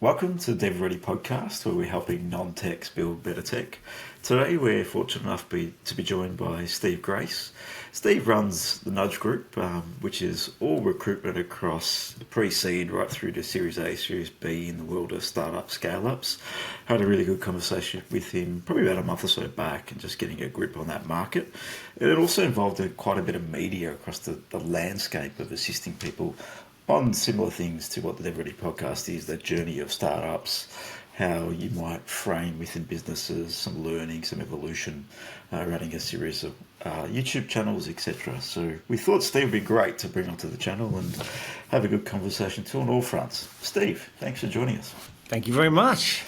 Welcome to the DevReady Podcast, where we're helping non-techs build better tech. Today we're fortunate enough to be joined by Steve Grace. Steve runs the Nudge Group, which is all recruitment across the pre-seed right through to Series A, Series B in the world of startup scale-ups. Had a really good conversation with him probably about a month or so back and just getting a grip on that market. And it also involved quite a bit of media across the landscape of assisting people on similar things to what the DevReady Podcast is, that journey of startups, how you might frame within businesses, some learning, some evolution, running a series of YouTube channels, etc. So we thought Steve would be great to bring onto the channel and have a good conversation too on all fronts. Steve, thanks for joining us. Thank you very much.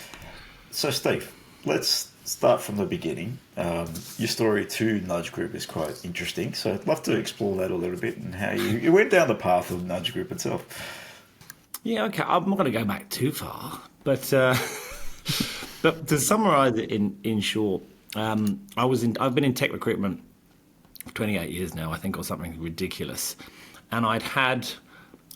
So Steve, let's start from the beginning. Your story to Nudge Group is quite interesting, so I'd love to explore that a little bit and how you went down the path of Nudge Group itself. Yeah, okay. I'm not going to go back too far, but to summarise it in short, I've been in tech recruitment for 28 years now, I think, or something ridiculous, and I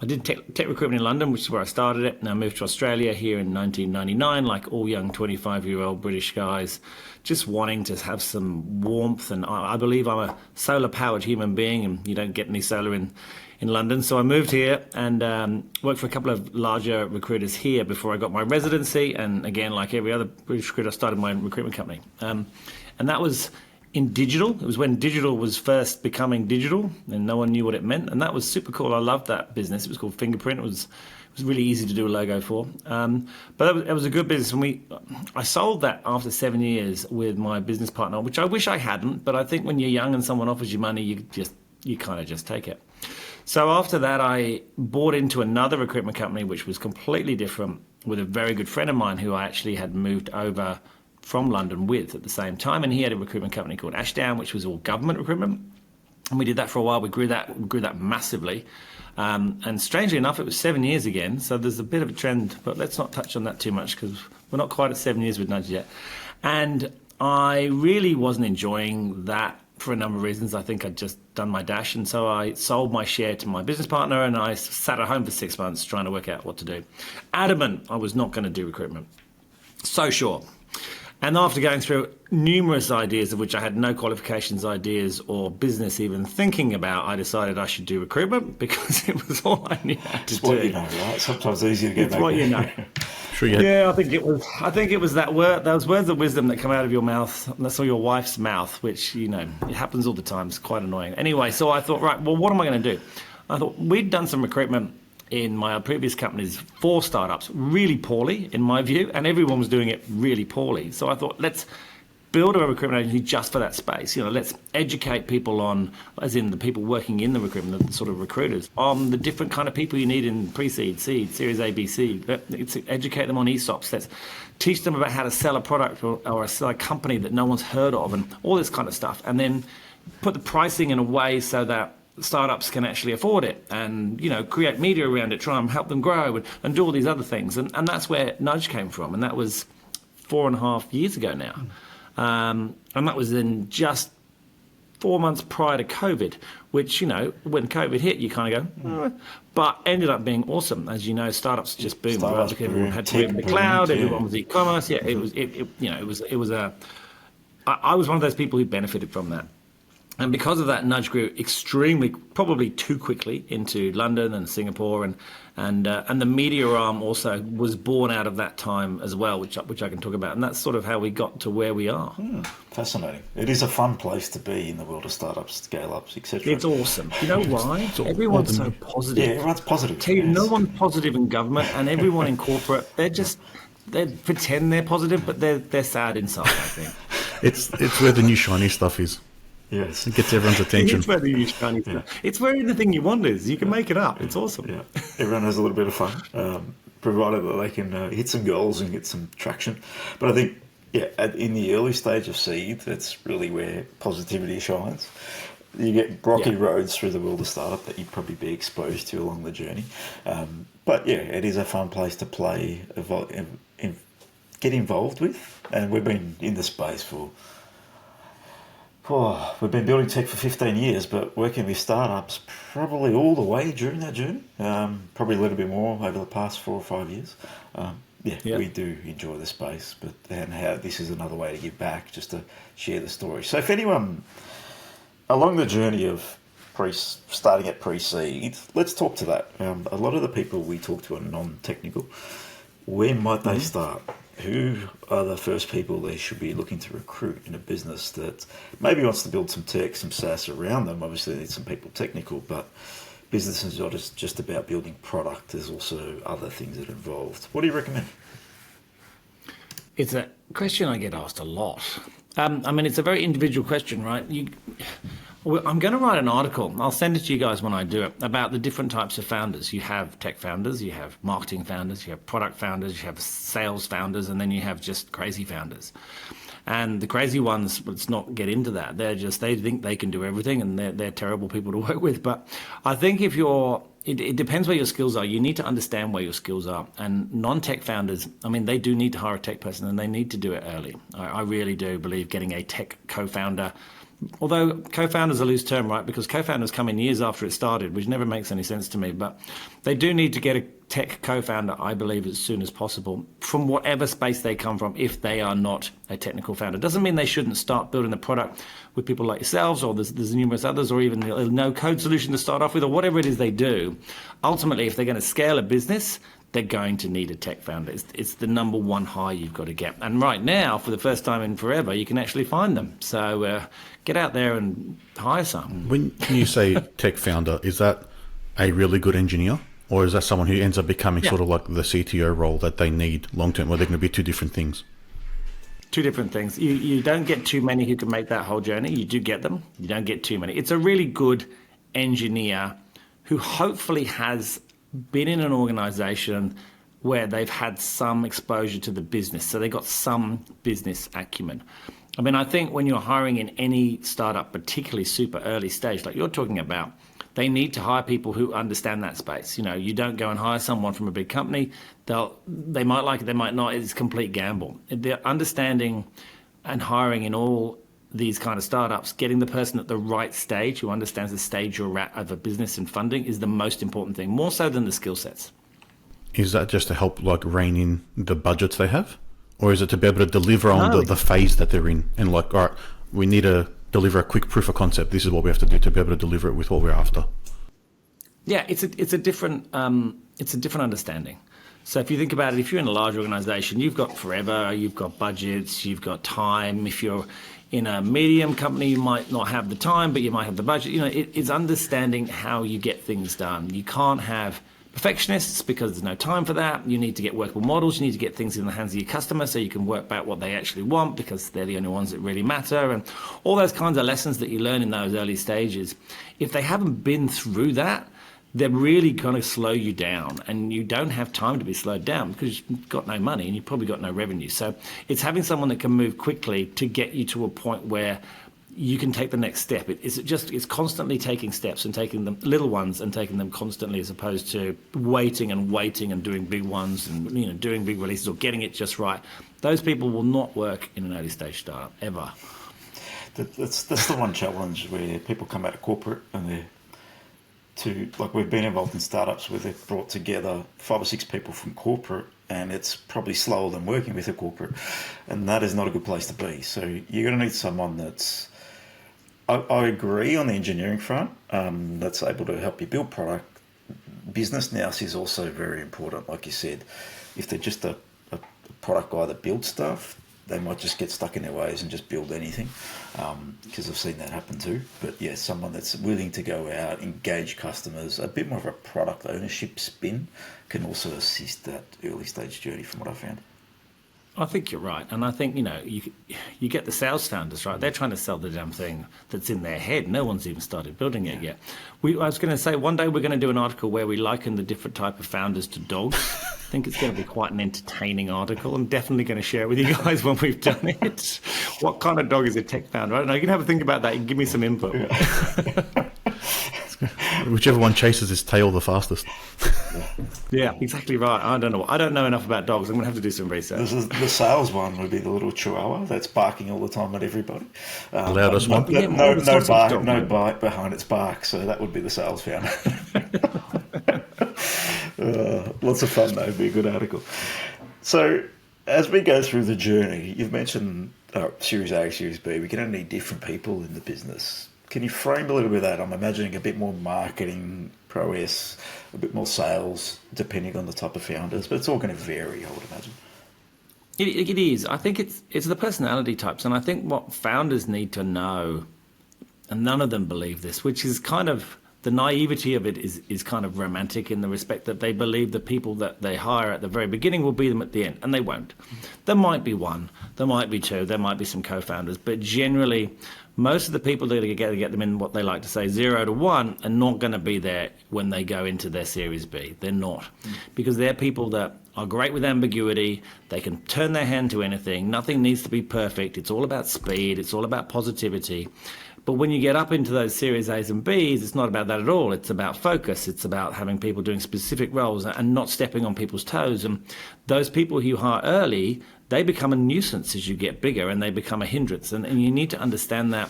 did tech recruitment in London, which is where I started it, and I moved to Australia here in 1999, like all young 25-year-old British guys, just wanting to have some warmth. And I believe I'm a solar-powered human being, and you don't get any solar in London. So I moved here and worked for a couple of larger recruiters here before I got my residency. And again, like every other British recruiter, I started my recruitment company. And that was in digital. It was when digital was first becoming digital and no one knew what it meant. And that was super cool. I loved that business. It was called Fingerprint. It was really easy to do a logo for. But it was a good business. And I sold that after 7 years with my business partner, which I wish I hadn't. But I think when you're young and someone offers you money, you kind of just take it. So after that, I bought into another recruitment company, which was completely different, with a very good friend of mine who I actually had moved over from London with at the same time. And he had a recruitment company called Ashdown, which was all government recruitment. And we did that for a while. We grew that massively. And strangely enough, it was 7 years again. So there's a bit of a trend, but let's not touch on that too much because we're not quite at 7 years with Nudge yet. And I really wasn't enjoying that for a number of reasons. I think I'd just done my dash. And so I sold my share to my business partner and I sat at home for 6 months trying to work out what to do. Adamant I was not going to do recruitment. So sure. And after going through numerous ideas, of which I had no qualifications, ideas, or business even thinking about, I decided I should do recruitment because it was all I knew how to do. What you know, right? Sometimes it's easier to get back. It's what you know. Sure. Yeah, I think it was those words of wisdom that come out of your mouth. And that's all your wife's mouth, which, it happens all the time. It's quite annoying. Anyway, so I thought, right, well, what am I going to do? I thought we'd done some recruitment in my previous companies for startups really poorly, in my view, and everyone was doing it really poorly. So I thought, let's build a recruitment agency just for that space. Let's educate people on, as in the people working in the recruitment, the sort of recruiters, on the different kind of people you need in pre-seed, seed, Series A, B, C. Let's educate them on ESOPs. Let's teach them about how to sell a product or sell a company that no one's heard of and all this kind of stuff. And then put the pricing in a way so that startups can actually afford it and, create media around it, try and help them grow and do all these other things. And that's where Nudge came from. And that was 4.5 years ago now. And that was in just 4 months prior to COVID, which, when COVID hit, you kind of go, but ended up being awesome. As you know, startups just boomed. Right? Everyone had to move in the cloud. Everyone was e-commerce. Yeah, it was I was one of those people who benefited from that. And because of that, Nudge grew probably too quickly into London and Singapore, and the media arm also was born out of that time as well, which I can talk about. And that's sort of how we got to where we are. Fascinating. It is a fun place to be in the world of startups, scale-ups, etc. It's awesome. You know why? Everyone's so positive. Yeah, everyone's positive. Tell you, no one's positive in government, and everyone in corporate, they pretend they're positive, but they're sad inside, I think. It's where the new shiny stuff is. Yes. It gets everyone's attention. It's where the new shiny stuff. It's where anything you want is. You can make it up. It's awesome. Yeah. Everyone has a little bit of fun, provided that they can hit some goals and get some traction. But I think, in the early stage of seed, that's really where positivity shines. You get rocky roads through the world of startup that you'd probably be exposed to along the journey. But it is a fun place to play, get involved with. And we've been in the space for we've been building tech for 15 years, but working with startups probably all the way during that journey, probably a little bit more over the past 4 or 5 years. Yeah. we do enjoy the space, and how this is another way to give back, just to share the story. So if anyone along the journey of starting at pre-seed, let's talk to that. A lot of the people we talk to are non-technical. Where might they start? Who are the first people they should be looking to recruit in a business that maybe wants to build some tech, some SaaS around them? Obviously, they need some people technical, but business is not just about building product. There's also other things that are involved. What do you recommend? It's a question I get asked a lot. It's a very individual question, right? I'm going to write an article. I'll send it to you guys when I do it, about the different types of founders. You have tech founders, you have marketing founders, you have product founders, you have sales founders, and then you have just crazy founders. And the crazy ones, let's not get into that. They think they can do everything, and they're terrible people to work with. But I think it depends where your skills are. You need to understand where your skills are. And non-tech founders, they do need to hire a tech person, and they need to do it early. I really do believe getting a tech co-founder, although co-founder's a loose term, right? Because co-founders come in years after it started, which never makes any sense to me. But they do need to get a tech co-founder, I believe, as soon as possible, from whatever space they come from, if they are not a technical founder. Doesn't mean they shouldn't start building the product with people like yourselves, or there's numerous others, or even a no-code solution to start off with, or whatever it is they do. Ultimately, if they're going to scale a business, they're going to need a tech founder. It's the number one hire you've got to get. And right now, for the first time in forever, you can actually find them. So get out there and hire some. When you say tech founder, is that a really good engineer? Or is that someone who ends up becoming sort of like the CTO role that they need long-term, or they're going to be two different things? Two different things. You don't get too many who can make that whole journey. You do get them. You don't get too many. It's a really good engineer who hopefully has been in an organization where they've had some exposure to the business. So they got some business acumen. I think when you're hiring in any startup, particularly super early stage, like you're talking about, they need to hire people who understand that space. You don't go and hire someone from a big company. They might like it, they might not. It's a complete gamble. The understanding and hiring in all these kind of startups, getting the person at the right stage who understands the stage you're at of a business and funding is the most important thing, more so than the skill sets. Is that just to help rein in the budgets they have? Or is it to be able to deliver on the phase that they're in? And all right, we need to deliver a quick proof of concept. This is what we have to do to be able to deliver it with what we're after. Yeah, it's a different understanding. So if you think about it, if you're in a large organization, you've got forever, you've got budgets, you've got time. If you're in a medium company, you might not have the time, but you might have the budget. It's understanding how you get things done. You can't have perfectionists because there's no time for that. You need to get workable models. You need to get things in the hands of your customer so you can work back what they actually want, because they're the only ones that really matter. And all those kinds of lessons that you learn in those early stages, if they haven't been through that, they're really going to slow you down, and you don't have time to be slowed down because you've got no money and you've probably got no revenue. So it's having someone that can move quickly to get you to a point where you can take the next step. It's constantly taking steps and taking them little ones and taking them constantly, as opposed to waiting and doing big ones and doing big releases or getting it just right. Those people will not work in an early stage startup ever. That's the one challenge where people come out of corporate and we've been involved in startups where they've brought together 5 or 6 people from corporate, and it's probably slower than working with a corporate, and that is not a good place to be. So you're going to need someone that's, I agree on the engineering front, that's able to help you build product. Business nous is also very important. Like you said, if they're just a product guy that builds stuff, they might just get stuck in their ways and just build anything, because I've seen that happen too. But yeah, someone that's willing to go out, engage customers, a bit more of a product ownership spin can also assist that early stage journey, from what I found. I think you're right. And I think, you get the sales founders, right? They're trying to sell the damn thing that's in their head. No one's even started building it yet. I was going to say, one day we're going to do an article where we liken the different type of founders to dogs. I think it's going to be quite an entertaining article. I'm definitely going to share it with you guys when we've done it. What kind of dog is a tech founder? I don't know. You can have a think about that. You can give me some input. Yeah. Whichever one chases his tail the fastest. Yeah, exactly right. I don't know enough about dogs. I'm going to have to do some research. The sales one would be the little chihuahua that's barking all the time at everybody. The loudest one. No bite behind its bark, so that would be the sales founder. Lots of fun, though. It'd be a good article. So, as we go through the journey, you've mentioned Series A, Series B. We're going to need different people in the business. Can you frame a little bit of that? I'm imagining a bit more marketing prowess, a bit more sales, depending on the type of founders, but it's all going to vary, I would imagine. It is. I think it's the personality types, and I think what founders need to know, and none of them believe this, which is kind of the naivety of it is kind of romantic in the respect that they believe the people that they hire at the very beginning will be them at the end, and they won't. There might be one, there might be two, there might be some co-founders, but generally most of the people that are going to get them in what they like to say 0 to 1 are not going to be there when they go into their Series B. They're not. Because they're people that are great with ambiguity. They can turn their hand to anything. Nothing needs to be perfect. It's all about speed. It's all about positivity. But when you get up into those Series A's and B's, it's not about that at all. It's about focus. It's about having people doing specific roles and not stepping on people's toes. And those people who you hire early, they become a nuisance as you get bigger, and they become a hindrance. And you need to understand that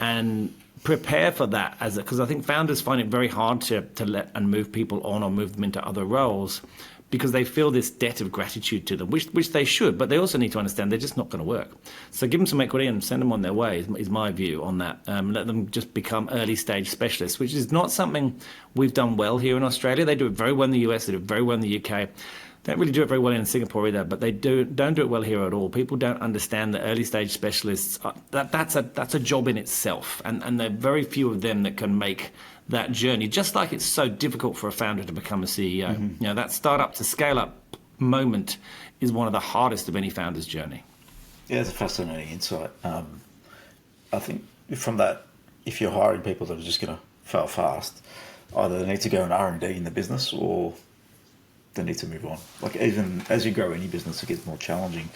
and prepare for that, because I think founders find it very hard to let and move people on or move them into other roles, because they feel this debt of gratitude to them, which they should, but they also need to understand they're just not going to work. So give them some equity and send them on their way is my view on that. Let them just become early stage specialists, which is not something we've done well here in Australia. They do it very well in the US, they do it very well in the UK. They don't really do it very well in Singapore either, but they don't do it well here at all. People don't understand that early stage specialists, that's a job in itself, and there are very few of them that can make that journey, just like it's so difficult for a founder to become a CEO. Mm-hmm. You know, that startup to scale up moment is one of the hardest of any founder's journey. Yeah, it's a fascinating insight. I think from that, if you're hiring people that are just going to fail fast, either they need to go in R&D in the business, or they need to move on. Like, even as you grow any business, it gets more challenging,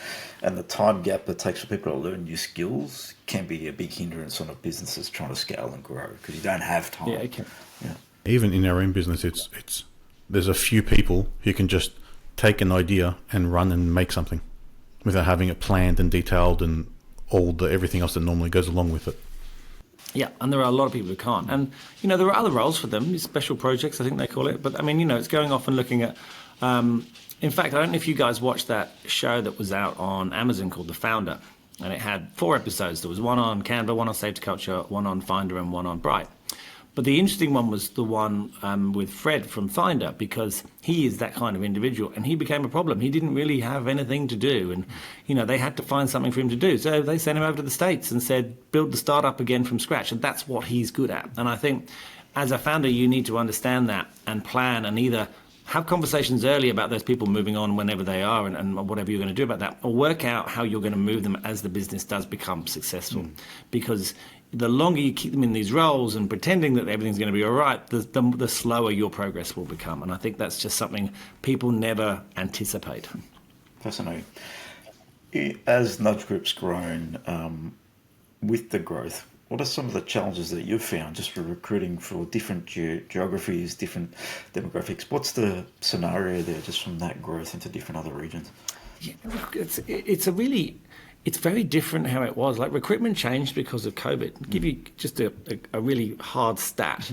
and the time gap that takes for people to learn new skills can be a big hindrance on a business trying to scale and grow, because you don't have time. Yeah, it can. Yeah. Even in our own business, it's there's a few people who can just take an idea and run and make something without having it planned and detailed and everything else that normally goes along with it. Yeah, and there are a lot of people who can't. And, you know, there are other roles for them, special projects, I think they call it. But, I mean, you know, it's going off and looking at... in fact, I don't know if you guys watched that show that was out on Amazon called The Founder. And it had 4 episodes. There was one on Canva, one on Safety Culture, one on Finder, and one on Bright. But the interesting one was the one with Fred from Finder, because he is that kind of individual, and he became a problem. He didn't really have anything to do, and, you know, they had to find something for him to do. So they sent him over to the States and said, build the startup again from scratch, and that's what he's good at. And I think as a founder, you need to understand that and plan, and either have conversations early about those people moving on whenever they are, and whatever you're going to do about that, or work out how you're going to move them as the business does become successful. Because the longer you keep them in these roles and pretending that everything's going to be all right, the slower your progress will become. And I think that's just something people never anticipate. Fascinating. As Nudge Group's grown, with the growth, what are some of the challenges that you've found just for recruiting for different geographies, different demographics? What's the scenario there just from that growth into different other regions? Yeah, it's very different how it was. Like, recruitment changed because of COVID. I'll give you just a really hard stat.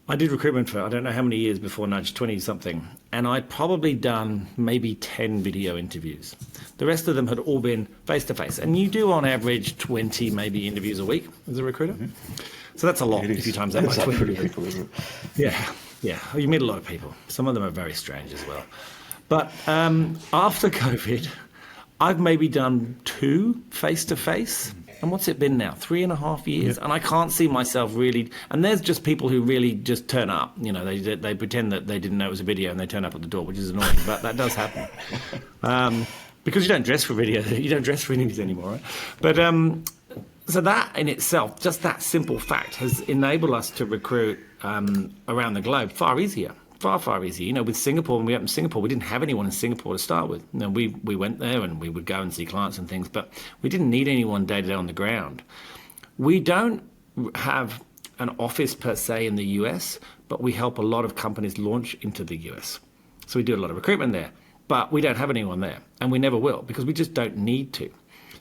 I did recruitment for I don't know how many years before Nudge, 20-something, and I'd probably done maybe 10 video interviews. The rest of them had all been face-to-face. And you do, on average, 20 maybe interviews a week as a recruiter. Mm-hmm. So that's a lot if you times that by 20 people, isn't it? Yeah. You meet a lot of people. Some of them are very strange as well. But after COVID, I've maybe done 2 face-to-face. And what's it been now? 3.5 years? And I can't see myself really... And there's just people who really just turn up. You know, they pretend that they didn't know it was a video and they turn up at the door, which is annoying, but that does happen. Because you don't dress for video. You don't dress for interviews anymore, right? But so that in itself, just that simple fact, has enabled us to recruit around the globe far easier. Far easier. You know, with Singapore, when we opened Singapore, we didn't have anyone in Singapore to start with. You know, we went there and we would go and see clients and things, but we didn't need anyone day to day on the ground. We don't have an office per se in the US, but we help a lot of companies launch into the US. So we do a lot of recruitment there, but we don't have anyone there, and we never will, because we just don't need to.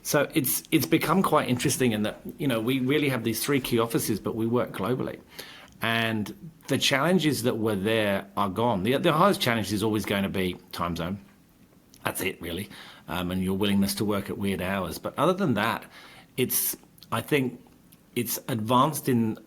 So it's become quite interesting in that, you know, we really have these 3 key offices, but we work globally. And the challenges that were there are gone. The hardest challenge is always going to be time zone. That's it, really. And your willingness to work at weird hours. But other than that, I think it's advanced in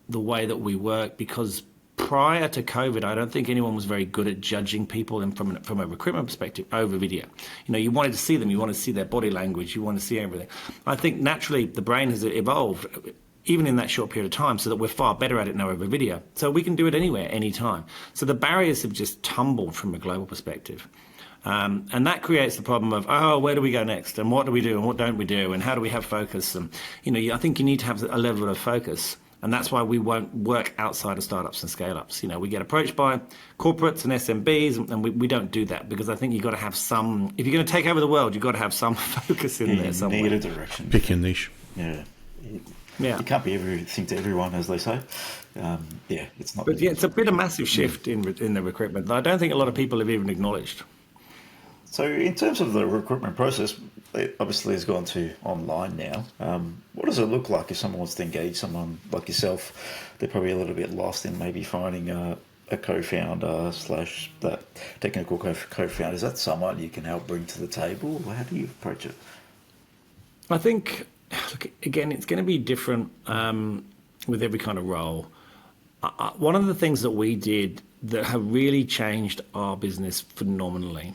the way that we work, because prior to COVID, I don't think anyone was very good at judging people from a recruitment perspective over video. You wanted to see them, you wanted to see their body language, you want to see everything. I think naturally the brain has evolved, even in that short period of time, so that we're far better at it now over video. So we can do it anywhere, anytime. So the barriers have just tumbled from a global perspective. And that creates the problem of, where do we go next? And what do we do? And what don't we do? And how do we have focus? And, I think you need to have a level of focus. And that's why we won't work outside of startups and scale-ups. We get approached by corporates and SMBs, and we don't do that, because I think you've got to have some, if you're going to take over the world, you've got to have some focus in there somewhere. You need a direction. Pick your niche. Yeah. Yeah. You can't be everything to everyone, as they say. It's not. But it's a bit of massive shift in the recruitment that I don't think a lot of people have even acknowledged. So in terms of the recruitment process, it obviously has gone to online now. What does it look like if someone wants to engage someone like yourself? They're probably a little bit lost in maybe finding a co-founder / that technical co-founder. Is that someone you can help bring to the table? How do you approach it? I think, again, it's going to be different with every kind of role. One of the things that we did that have really changed our business phenomenally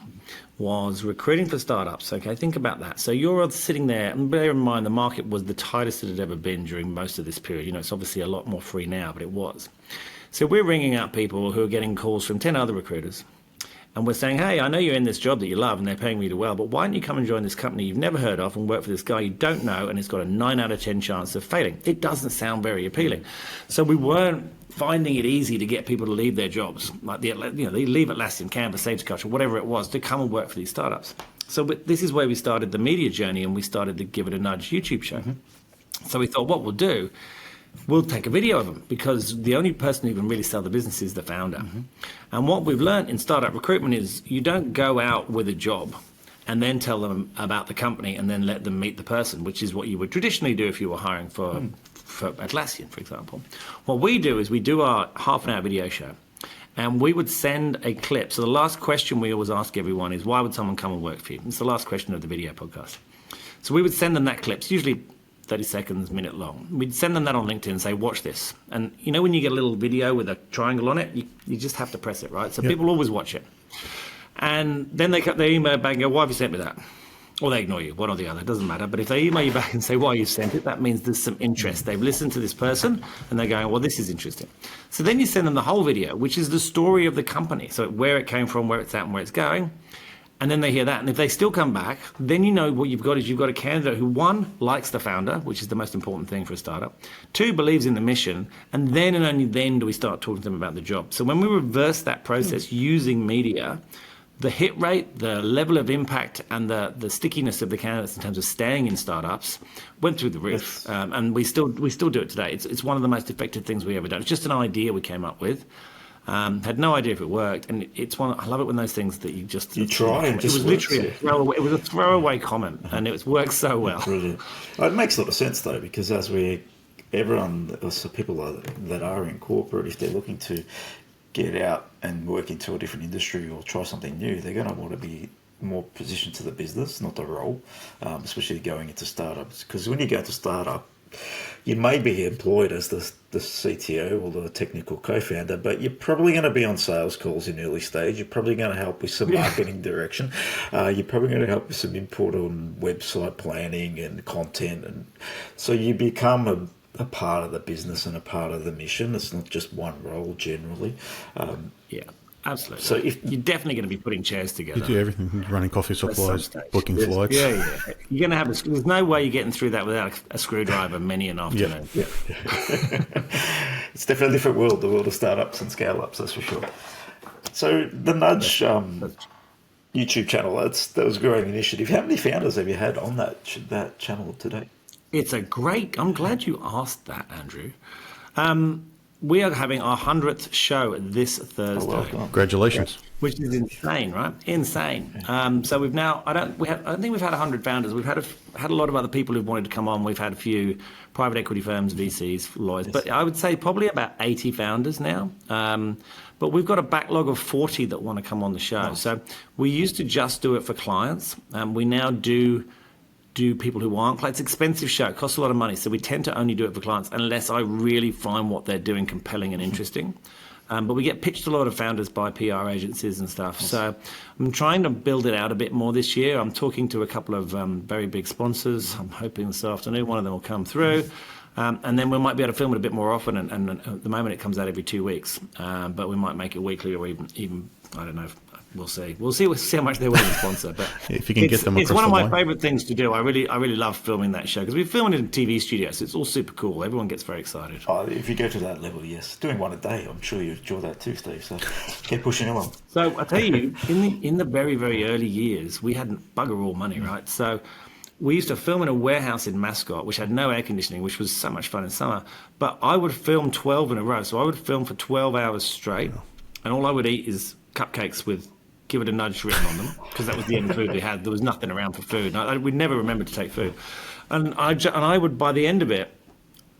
was recruiting for startups. Okay, think about that. So you're sitting there, and bear in mind the market was the tightest it had ever been during most of this period. It's obviously a lot more free now, but it was. So we're ringing out people who are getting calls from 10 other recruiters. And we're saying, hey, I know you're in this job that you love and they're paying really well, but why don't you come and join this company you've never heard of and work for this guy you don't know and it's got a 9 out of 10 chance of failing? It doesn't sound very appealing. So we weren't finding it easy to get people to leave their jobs, like they leave Atlassian, Canvas, Sage Culture, whatever it was, to come and work for these startups. So this is where we started the media journey, and we started the Give It a Nudge YouTube show. Mm-hmm. So we thought, what we'll do, we'll take a video of them, because the only person who can really sell the business is the founder. Mm-hmm. And what we've learned in startup recruitment is you don't go out with a job and then tell them about the company and then let them meet the person, which is what you would traditionally do if you were hiring for Atlassian, for example. What we do is we do our half-an-hour video show, and we would send a clip. So the last question we always ask everyone is, why would someone come and work for you? It's the last question of the video podcast. So we would send them that clip. It's usually 30 seconds, minute long. We'd send them that on LinkedIn and say, watch this. And when you get a little video with a triangle on it, you just have to press it, right? So people always watch it. And then they email back and go, why have you sent me that? Or they ignore you, one or the other, it doesn't matter. But if they email you back and say why you sent it, that means there's some interest. They've listened to this person and they're going, well, this is interesting. So then you send them the whole video, which is the story of the company. So where it came from, where it's at, and where it's going. And then they hear that. And if they still come back, then what you've got is you've got a candidate who, 1, likes the founder, which is the most important thing for a startup. 2, believes in the mission. And then and only then do we start talking to them about the job. So when we reverse that process using media, the hit rate, the level of impact, and the stickiness of the candidates in terms of staying in startups went through the roof. And we still do it today. It's one of the most effective things we ever done. It's just an idea we came up with. Had no idea if it worked, and I love it when those things that you try and just it was literally a throwaway comment, and it worked so well. Brilliant. It makes a lot of sense though, because people that are in corporate, if they're looking to get out and work into a different industry or try something new, they're going to want to be more positioned to the business, not the role, especially going into startups. Because when you go into startup, you may be employed as the CTO or the technical co-founder, but you're probably going to be on sales calls in early stage. You're probably going to help with some marketing direction. You're probably going to help with some input on website planning and content. And so you become a part of the business and a part of the mission. It's not just one role generally. Absolutely. So you're definitely going to be putting chairs together. You do everything, running coffee supplies, booking flights. Yeah. You're going to have there's no way you're getting through that without a screwdriver many an afternoon. Yeah. It's definitely a different world, the world of startups and scale-ups, that's for sure. So the Nudge YouTube channel, that was a growing initiative. How many founders have you had on that channel today? I'm glad you asked that, Andrew. we are having our 100th show this Thursday. well done. Congratulations. Which is insane, right? Insane. So we've now, I don't think we've had 100 founders. We've had a lot of other people who've wanted to come on. We've had a few private equity firms, VCs, lawyers, but I would say probably about 80 founders now. But we've got a backlog of 40 that want to come on the show. Nice. So we used to just do it for clients. We now do people who aren't clients. It's an expensive show. It costs a lot of money. So we tend to only do it for clients unless I really find what they're doing compelling and interesting. But we get pitched a lot of founders by PR agencies and stuff. So I'm trying to build it out a bit more this year. I'm talking to a couple of very big sponsors. I'm hoping this afternoon one of them will come through. And then we might be able to film it a bit more often. And at the moment it comes out every 2 weeks. But we might make it weekly or even I don't know. We'll see. We'll see how much they're willing to sponsor. But if you can get them across it's one of my line. favourite things to do. I really love filming that show because we film it in TV studios. So it's all super cool. Everyone gets very excited. Oh, if you go to that level, yes. Doing one a day, I'm sure you enjoy that too, Steve. So keep pushing along. So I tell you, in the very, very early years, we hadn't bugger all money, right? So we used to film in a warehouse in Mascot, which had no air conditioning, which was so much fun in summer. But I would film 12 in a row. So I would film for 12 hours straight. And all I would eat is cupcakes with give it a nudge written on them, because that was the only food we had. There was nothing around for food. We'd never remembered to take food. And I would, by the end of it,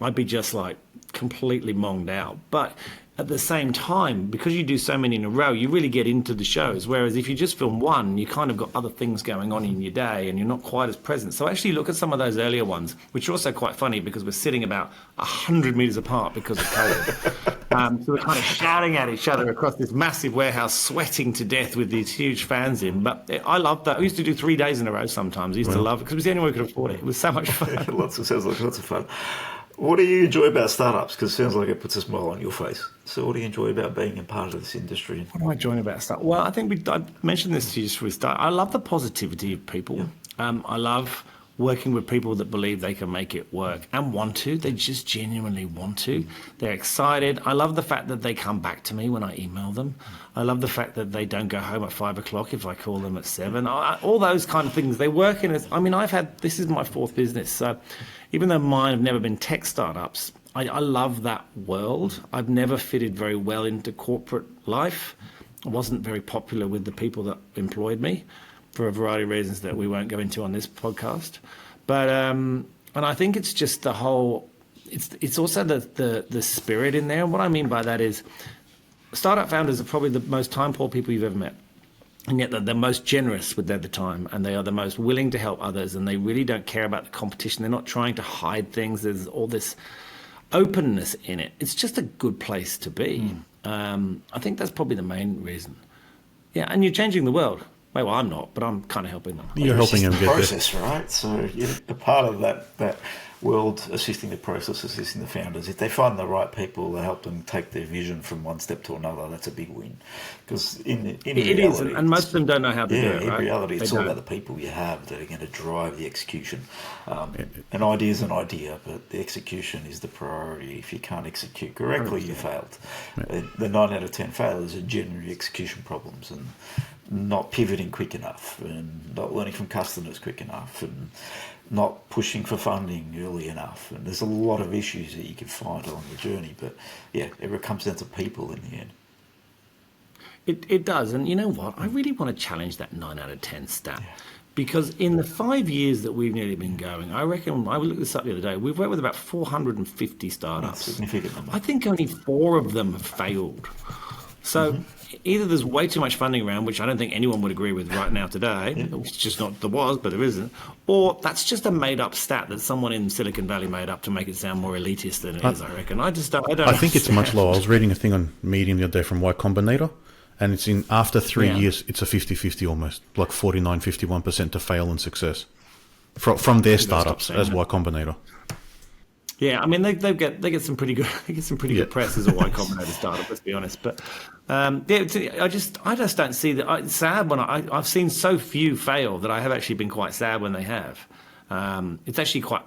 I'd be just like completely monged out. But at the same time, because you do so many in a row, you really get into the shows. Whereas if you just film one, you kind of got other things going on in your day and you're not quite as present. So actually look at some of those earlier ones, which are also quite funny because we're sitting about 100 meters apart because of COVID. So we're kind of shouting at each other across this massive warehouse, sweating to death with these huge fans in. But I loved that. I used to do 3 days in a row sometimes. I used to love it because it was the only way we could afford it. It was so much fun. Sounds like lots of fun. What do you enjoy about startups? Because it sounds like it puts a smile on your face. So what do you enjoy about being a part of this industry? What do I enjoy about startups? Well, I think I mentioned this to you just before we start. I love the positivity of people. Yeah. I love working with people that believe they can make it work and want to. They just genuinely want to. They're excited. I love the fact that they come back to me when I email them. I love the fact that they don't go home at 5 o'clock if I call them at 7. All those kind of things. They work in this is my 4th business. So even though mine have never been tech startups, I love that world. I've never fitted very well into corporate life. I wasn't very popular with the people that employed me, for a variety of reasons that we won't go into on this podcast. But and I think it's just the whole, it's also the spirit in there. And what I mean by that is startup founders are probably the most time poor people you've ever met. And yet they're the most generous with their time, and they are the most willing to help others, and they really don't care about the competition. They're not trying to hide things. There's all this openness in it. It's just a good place to be. I think that's probably the main reason. Yeah, and you're changing the world. Well, I'm not, but I'm kind of helping them. You're helping them get there. Process, right? So you're a part of that world, assisting the process, assisting the founders. If they find the right people that help them take their vision from one step to another, that's a big win. Because in reality, is, and most of them don't know how to do it. In right? reality, it's all about the people you have that are going to drive the execution. An idea is an idea, but the execution is the priority. If you can't execute correctly, you failed. The 9 out of 10 failures are generally execution problems, and not pivoting quick enough, and not learning from customers quick enough, and not pushing for funding early enough. And there's a lot of issues that you can find along the journey, but yeah, it comes down to people in the end. It does, and you know what? I really want to challenge that 9 out of 10 stat. Because in the 5 years that we've nearly been going, I reckon, I looked this up the other day, we've worked with about 450 startups. Significant number. I think only 4 of them have failed. So either there's way too much funding around, which I don't think anyone would agree with right now today, which just not there was, but there isn't, or that's just a made-up stat that someone in Silicon Valley made up to make it sound more elitist than it is, I reckon. I think it's much lower. I was reading a thing on Medium the other day from Y Combinator, and it's after 3 years, it's a 50-50 almost, like 49-51% to fail and success from their startups as Y Combinator. Yeah, I mean they get some pretty good good press as a Y Combinator startup. Let's be honest, but I just don't see that. It's sad when I've seen so few fail that I have actually been quite sad when they have. It's actually quite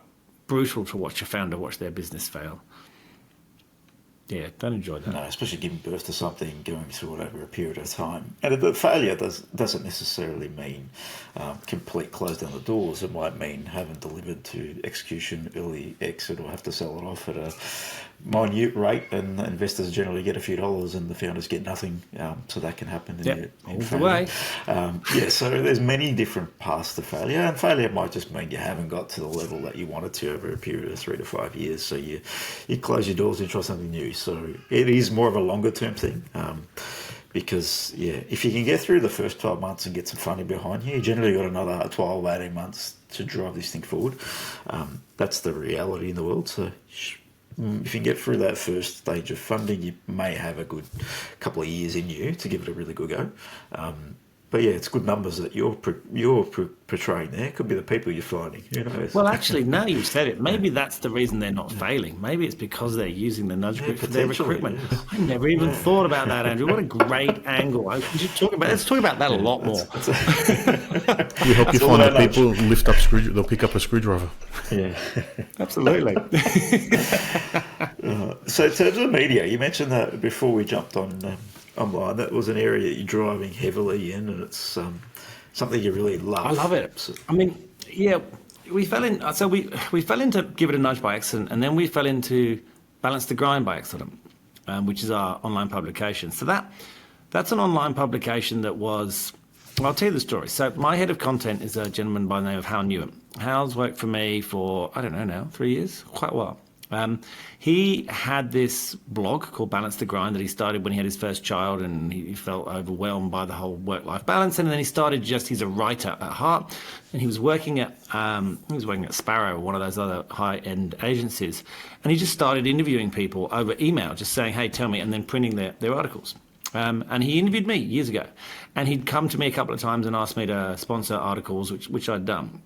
brutal to watch a founder watch their business fail. Yeah, don't enjoy that. No, especially giving birth to something, going through it over a period of time. And the failure doesn't necessarily mean complete close down the doors. It might mean haven't delivered to execution, early exit, or have to sell it off at a minute rate, and investors generally get a few dollars and the founders get nothing. So that can happen in failure. So there's many different paths to failure, and failure might just mean you haven't got to the level that you wanted to over a period of 3 to 5 years. So you close your doors and try something new. So it is more of a longer term thing. Because, if you can get through the first 12 months and get some funding behind you, you generally got another 12, 18 months to drive this thing forward. That's the reality in the world. So if you can get through that first stage of funding, you may have a good couple of years in you to give it a really good go. But it's good numbers that you're portraying there. Could be the people you're finding. Who knows? Well, actually, now you've said it, maybe that's the reason they're not failing. Maybe it's because they're using the nudge group for their recruitment. Yes. I never even thought about that, Andrew. What a great angle. Let's talk about that a lot more. We hope you find that people lift up they'll pick up a screwdriver. Yeah, absolutely. So in terms of media, you mentioned that before we jumped on online. That was an area that you're driving heavily in, and it's something you really love. I love it. So, I mean, we fell in. So we fell into Give It a Nudge by accident, and then we fell into Balance the Grind by accident, which is our online publication. So that's an online publication that was. Well, I'll tell you the story. So my head of content is a gentleman by the name of Hal Newham. Hal's worked for me for, I don't know now, 3 years, quite a while. He had this blog called Balance the Grind that he started when he had his first child, and he felt overwhelmed by the whole work-life balance. And then he started he's a writer at heart, and he was working at Sparrow, one of those other high-end agencies, and he just started interviewing people over email, just saying, hey, tell me, and then printing their articles. And he interviewed me years ago, and he'd come to me a couple of times and asked me to sponsor articles, which I'd done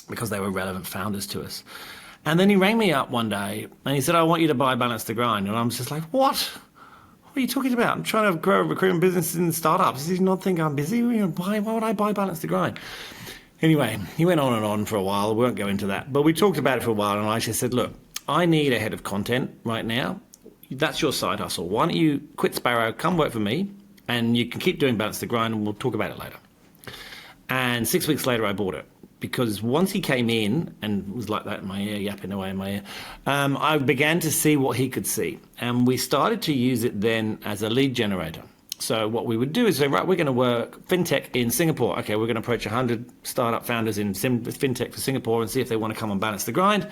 because they were relevant founders to us. And then he rang me up one day and he said, I want you to buy Balance the Grind. And I'm just like, what? What are you talking about? I'm trying to grow a recruitment business in startups. Does he not think I'm busy? Why would I buy Balance the Grind? Anyway, he went on and on for a while. We won't go into that. But we talked about it for a while, and I just said, look, I need a head of content right now. That's your side hustle. Why don't you quit Sparrow, come work for me, and you can keep doing Balance the Grind, and we'll talk about it later. And 6 weeks later, I bought it. Because once he came in and was like that in my ear, yapping away in my ear, I began to see what he could see. And we started to use it then as a lead generator. So what we would do is say, right, we're going to work fintech in Singapore. Okay, we're going to approach 100 startup founders in fintech for Singapore and see if they want to come and Balance the Grind.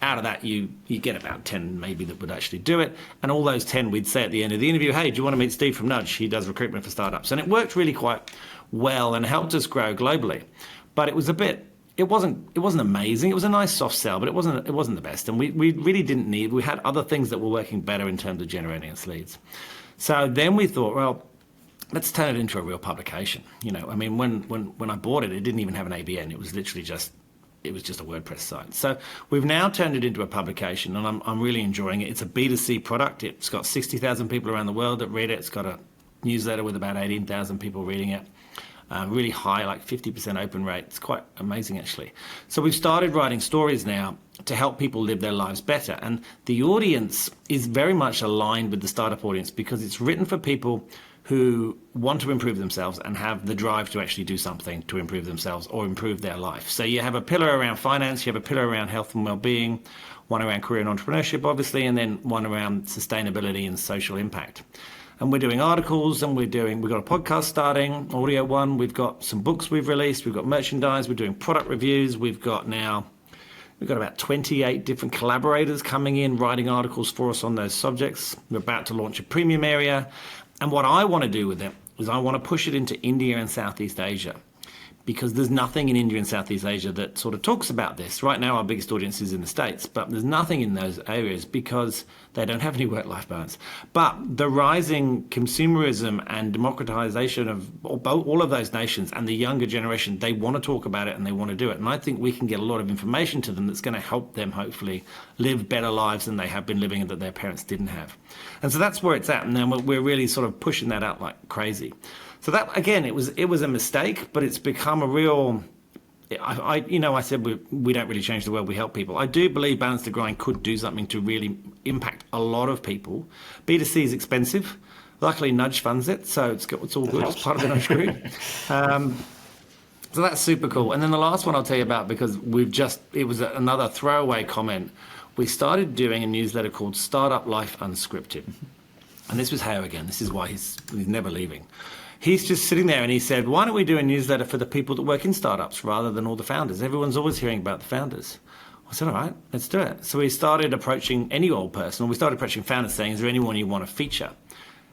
Out of that, you get about 10 maybe that would actually do it. And all those 10, we'd say at the end of the interview, hey, do you want to meet Steve from Nudge? He does recruitment for startups. And it worked really quite well and helped us grow globally. But it wasn't amazing. It was a nice soft sell, but it wasn't the best. And we really didn't need, we had other things that were working better in terms of generating us leads. So then we thought, well, let's turn it into a real publication. I mean, when I bought it, it didn't even have an ABN. It was literally just a WordPress site. So we've now turned it into a publication, and I'm really enjoying it. It's a B2C product. It's got 60,000 people around the world that read it. It's got a newsletter with about 18,000 people reading it. Really high, like 50% open rate. It's quite amazing, actually. So we've started writing stories now to help people live their lives better. And the audience is very much aligned with the startup audience because it's written for people who want to improve themselves and have the drive to actually do something to improve themselves or improve their life. So you have a pillar around finance, you have a pillar around health and well-being, one around career and entrepreneurship, obviously, and then one around sustainability and social impact. And we're doing articles, and we've got a podcast starting, audio one. We've got some books we've released. We've got merchandise. We're doing product reviews. We've got about 28 different collaborators coming in, writing articles for us on those subjects. We're about to launch a premium area. And what I want to do with it is I want to push it into India and Southeast Asia, because there's nothing in India and Southeast Asia that sort of talks about this. Right now, our biggest audience is in the States, but there's nothing in those areas because they don't have any work-life balance. But the rising consumerism and democratization of all of those nations and the younger generation, they want to talk about it and they want to do it. And I think we can get a lot of information to them that's going to help them hopefully live better lives than they have been living and that their parents didn't have. And so that's where it's at. And then we're really sort of pushing that out like crazy. So that, again, it was a mistake, but it's become a real, I said we don't really change the world, we help people. I do believe Balance the Grind could do something to really impact a lot of people. B2C is expensive. Luckily, Nudge funds it, so it's all good. It's part of the Nudge group. So that's super cool. And then the last one I'll tell you about, because it was another throwaway comment. we started doing a newsletter called Startup Life Unscripted. And this was how, again, this is why he's never leaving. He's just sitting there and he said, why don't we do a newsletter for the people that work in startups rather than all the founders? Everyone's always hearing about the founders. I said, all right, let's do it. So we started approaching any old person, or we started approaching founders saying, is there anyone you want to feature?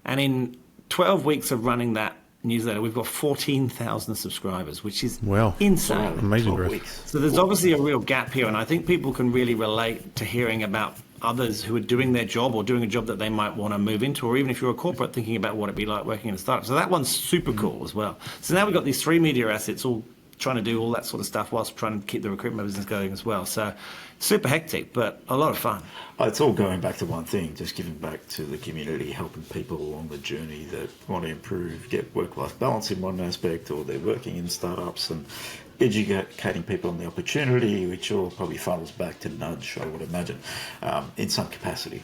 And in 12 weeks of running that newsletter, we've got 14,000 subscribers, which is insane. Wow, amazing growth. So there's obviously a real gap here, and I think people can really relate to hearing about others who are doing their job or doing a job that they might want to move into, or even if you're a corporate, thinking about what it'd be like working in a startup. So that one's super cool as well. So now we've got these 3 media assets all trying to do all that sort of stuff whilst trying to keep the recruitment business going as well. So super hectic, but a lot of fun. It's all going back to one thing, just giving back to the community, helping people along the journey that want to improve, get work-life balance in one aspect, or they're working in startups, and educating people on the opportunity, which all probably funnels back to Nudge, I would imagine, in some capacity.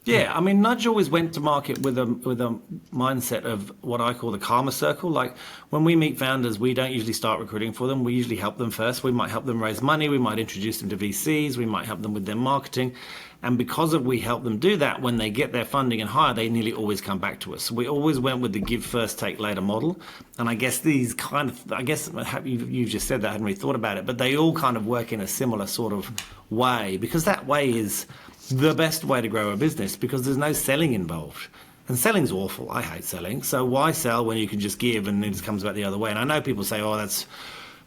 Yeah, I mean, Nudge always went to market with a mindset of what I call the karma circle. Like when we meet founders, we don't usually start recruiting for them. We usually help them first. We might help them raise money. We might introduce them to VCs. We might help them with their marketing. And because we help them do that, when they get their funding and hire, they nearly always come back to us. So we always went with the give first, take later model. And I guess these kind of, you've just said that, I hadn't really thought about it, but they all kind of work in a similar sort of way, because that way is the best way to grow a business, because there's no selling involved. And selling's awful. I hate selling. So why sell when you can just give and it just comes back the other way? And I know people say,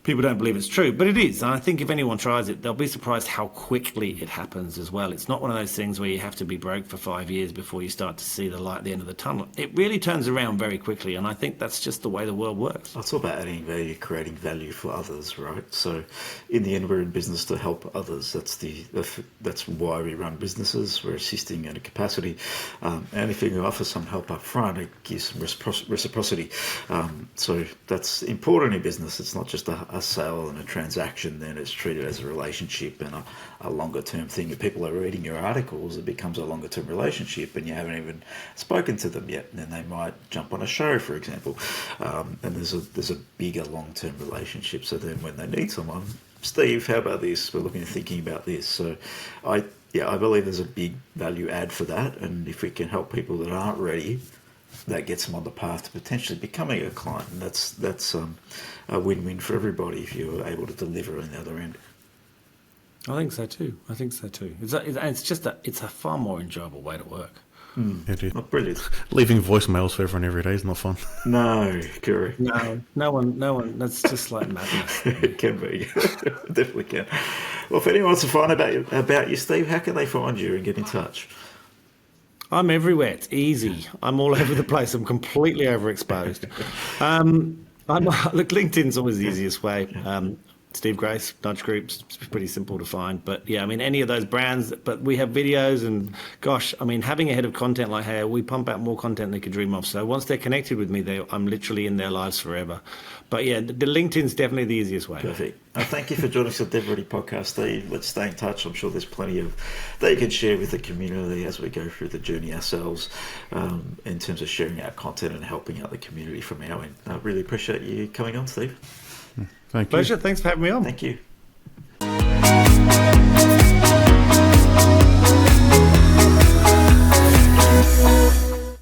people don't believe it's true, but it is. And I think if anyone tries it, they'll be surprised how quickly it happens as well. It's not one of those things where you have to be broke for 5 years before you start to see the light at the end of the tunnel. It really turns around very quickly, and I think that's just the way the world works. It's all about adding value, creating value for others, right? So in the end, we're in business to help others. That's why we run businesses. We're assisting in a capacity. And if you can offer some help up front, it gives some reciprocity. So that's important in business. It's not just a sale and a transaction, then it's treated as a relationship and a longer term thing. If people are reading your articles, it becomes a longer term relationship and you haven't even spoken to them yet, and then they might jump on a show, for example, and there's a bigger long term relationship. So then when they need someone, Steve, how about this? We're looking at thinking about this. So I believe there's a big value add for that, and if we can help people that aren't ready, that gets them on the path to potentially becoming a client. And that's a win-win for everybody if you're able to deliver on the other end. I think so too. It's a far more enjoyable way to work. It is. Oh, brilliant. Leaving voicemails for everyone every day is not fun. No, correct. No one. That's just like madness. It can be. Definitely can. Well, if anyone wants to find about you, Steve, how can they find you and get in touch? I'm everywhere. It's easy. I'm all over the place. I'm completely overexposed. Look, LinkedIn's always the easiest way. Steve Grace, Nudge Groups, it's pretty simple to find. But yeah, I mean, any of those brands, but we have videos and gosh, I mean, having a head of content like Hey, we pump out more content than they could dream of. So once they're connected with me, I'm literally in their lives forever. But yeah, the LinkedIn's definitely the easiest way. Perfect. Thank you for joining us at DevReady Podcast, Steve. Let's stay in touch. I'm sure there's plenty that you can share with the community as we go through the journey ourselves, in terms of sharing our content and helping out the community from our end. I really appreciate you coming on, Steve. Thank you. Pleasure. Thanks for having me on. Thank you.